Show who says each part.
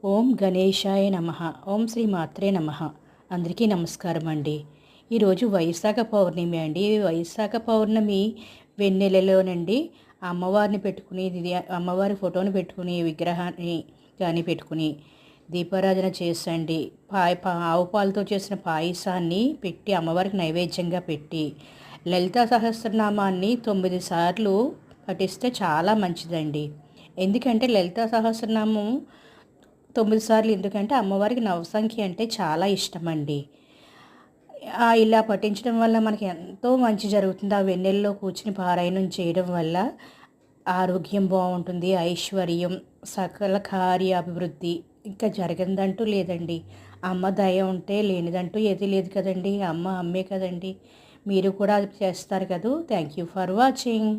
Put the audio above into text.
Speaker 1: ఓం గణేశాయ నమః. ఓం శ్రీ మాత్రే నమః. అందరికీ నమస్కారం అండి. ఈరోజు వైశాఖ పౌర్ణమి అండి. వైశాఖ పౌర్ణమి వెన్నెలలోనండి అమ్మవారిని పెట్టుకుని అమ్మవారి ఫోటోని పెట్టుకుని విగ్రహాన్ని కానీ పెట్టుకుని దీపారాధన చేసండి. ఆవు పాలతో చేసిన పాయసాన్ని పెట్టి అమ్మవారికి నైవేద్యంగా పెట్టి లలితా సహస్రనామాన్ని 9 సార్లు పఠిస్తే చాలా మంచిదండి. ఎందుకంటే లలితా సహస్రనామం 9 సార్లు ఎందుకంటే అమ్మవారికి నవసంఖ్య అంటే చాలా ఇష్టమండి. ఇలా పఠించడం వల్ల మనకి ఎంతో మంచి జరుగుతుంది. ఆ వెన్నెల్లో కూర్చుని పారాయణం చేయడం వల్ల ఆరోగ్యం బాగుంటుంది, ఐశ్వర్యం, సకల కార్యాభివృద్ధి ఇంకా జరగదంటూ లేదండి. అమ్మ దయ ఉంటే లేనిదంటూ ఏది లేదు కదండి. అమ్మే కదండి. మీరు కూడా అది చేస్తారు కదా. Thank you for watching.